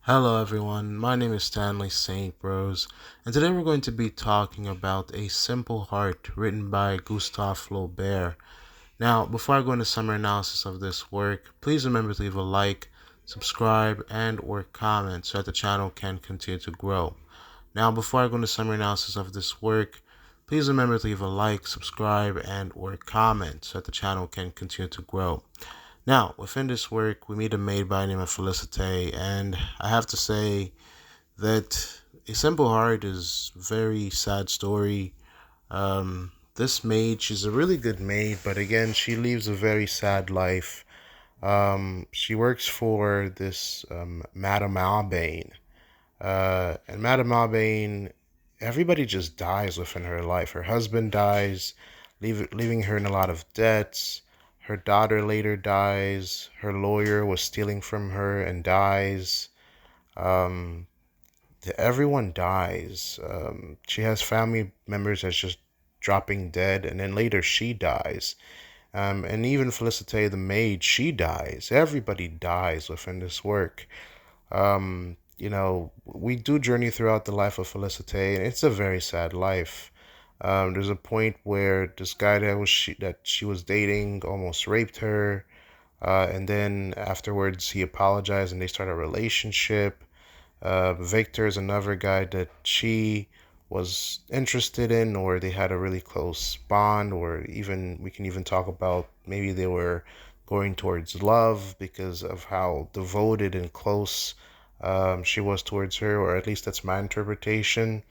Hello, everyone. My name is Stanley St. Bros, and today we're going to be talking about A Simple Heart, written by Gustave Flaubert. Now, before I go into summary analysis of this work, please remember to leave a like, subscribe, and/or comment so that the channel can continue to grow. Now, before I go into summary analysis of this work, please remember to leave a like, subscribe, and/or comment so that the channel can continue to grow. Now, within this work, we meet a maid by the name of Felicite, and I have to say that A Simple Heart is a very sad story. This maid, she's a really good maid, but again, she leaves a very sad life. She works for this Madame Albane, and Madame Albane, everybody just dies within her life. Her husband dies, leaving her in a lot of debts. Her daughter later dies. Her lawyer was stealing from her and dies. Um, Everyone dies. She has family members that's just dropping dead, and then later she dies. And even Felicite, the maid, she dies. Everybody dies within this work. We do journey throughout the life of Felicite, and it's a very sad life. There's a point where this guy that she was dating almost raped her, and then afterwards he apologized and they start a relationship. Victor is another guy that she was interested in, or they had a really close bond, or even we can even talk about maybe they were going towards love because of how devoted and close she was towards her, or at least that's my interpretation.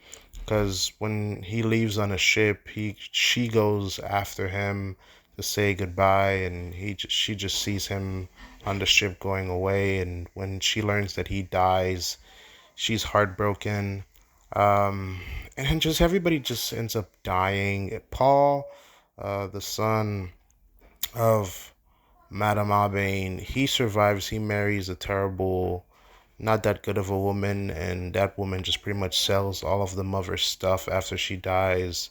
Because when he leaves on a ship, she goes after him to say goodbye, and she just sees him on the ship going away, and when she learns that he dies, she's heartbroken. Um, and then just everybody just ends up dying. Paul, the son of Madame Albane, he survives. He marries a terrible, not that good of a woman, and that woman just pretty much sells all of the mother's stuff after she dies.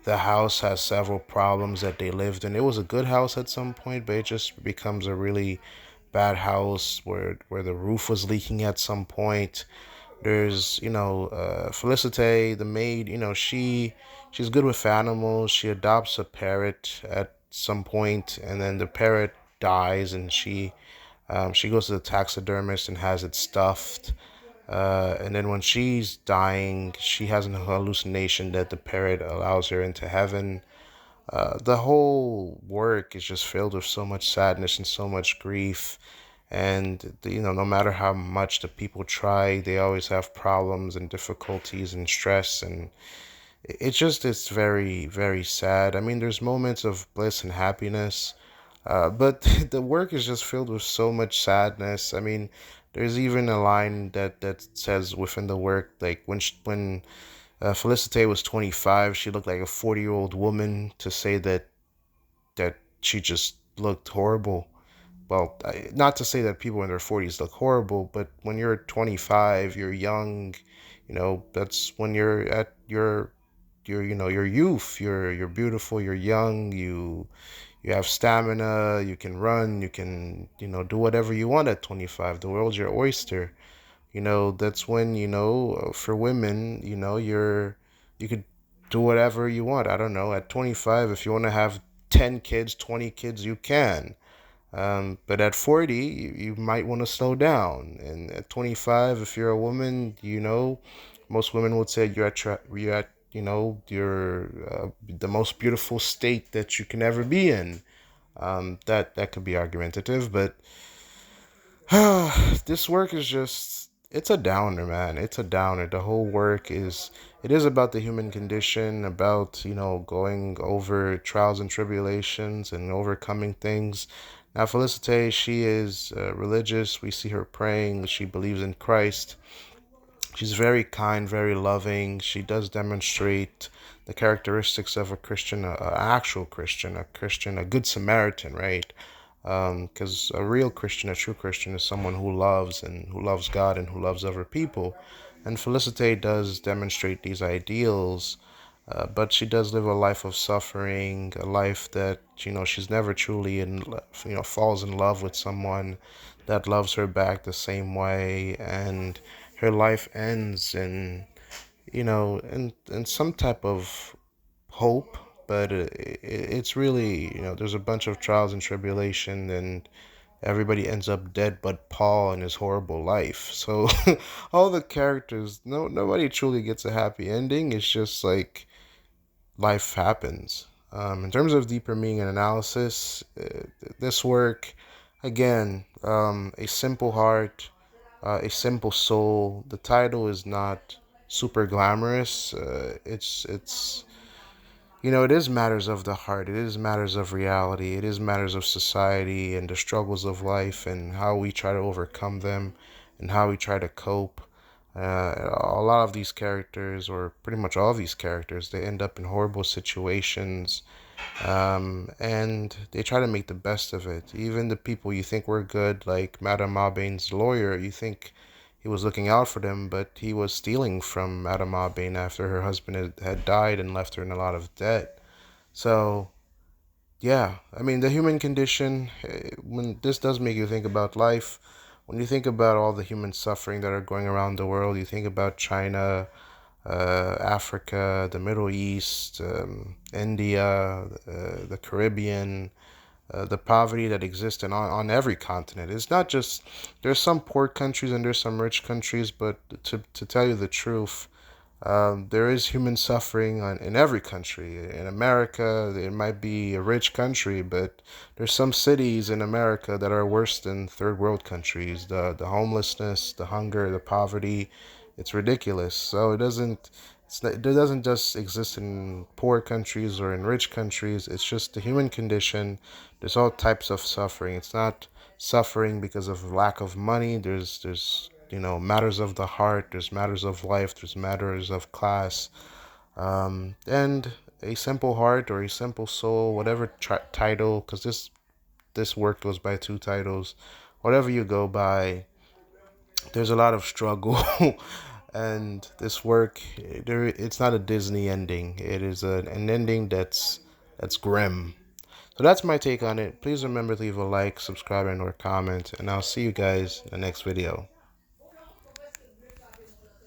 The house has several problems that they lived in. It was a good house at some point, but it just becomes a really bad house where the roof was leaking at some point. There's, Felicite, the maid, she's good with animals. She adopts a parrot at some point, and then the parrot dies, and she goes to the taxidermist and has it stuffed. And then when she's dying, she has an hallucination that the parrot allows her into heaven. The whole work is just filled with so much sadness and so much grief. And, no matter how much the people try, they always have problems and difficulties and stress. And it's very, very sad. I mean, there's moments of bliss and happiness, but the work is just filled with so much sadness. I mean, there's even a line that says within the work, like when Felicite was 25, she looked like a 40-year-old woman. To say that she just looked horrible. Well, not to say that people in their 40s look horrible, but when you're 25, you're young. That's when you're at your youth. You're beautiful. You're young. You have stamina. You can run. You can do whatever you want at 25. The world's your oyster. That's when, for women, you could do whatever you want. I don't know, at 25, if you want to have 10 kids, 20 kids, you can. But at 40, you might want to slow down. And at 25, if you're a woman, most women would say you're at, you're the most beautiful state that you can ever be in. That could be argumentative, but this work is just, it's a downer, man. It's a downer. The whole work it is about the human condition, about, going over trials and tribulations and overcoming things. Now, Felicite, she is religious. We see her praying. She believes in Christ. She's very kind, very loving. She does demonstrate the characteristics of a Christian, an actual Christian, a good Samaritan, right? Because a real Christian, a true Christian, is someone who loves and who loves God and who loves other people. And Felicite does demonstrate these ideals, but she does live a life of suffering, a life that she's never truly falls in love with someone. that loves her back the same way, and her life ends in, in some type of hope. But it's really, there's a bunch of trials and tribulation, and everybody ends up dead but Paul and his horrible life. So all the characters, nobody truly gets a happy ending. It's just like life happens. In terms of deeper meaning and analysis, this work, again, a simple heart, a simple soul. The title is not super glamorous. It's it is matters of the heart. It is matters of reality. It is matters of society and the struggles of life and how we try to overcome them and how we try to cope. A lot of these characters, or pretty much all of these characters, they end up in horrible situations, and they try to make the best of it. Even the people you think were good, like Madame Maubain's lawyer, you think he was looking out for them, but he was stealing from Madame Maubain after her husband had died and left her in a lot of debt. So, yeah, I mean, the human condition, when this does make you think about life, when you think about all the human suffering that are going around the world, you think about China, Africa, the Middle East, India, the Caribbean, the poverty that exists on every continent. It's not just, there's some poor countries and there's some rich countries, but to tell you the truth, there is human suffering in every country. In America, it might be a rich country, but there's some cities in America that are worse than third world countries. The homelessness, the hunger, the poverty, it's ridiculous. So it doesn't just exist in poor countries or in rich countries. It's just the human condition. There's all types of suffering. It's not suffering because of lack of money. There's matters of the heart. There's matters of life. There's matters of class. And a simple heart or a simple soul, whatever title, because this work goes by two titles. Whatever you go by, there's a lot of struggle. And this work, it's not a Disney ending. It is an ending that's grim. So that's my take on it. Please remember to leave a like, subscribe, and or comment, and I'll see you guys in the next video.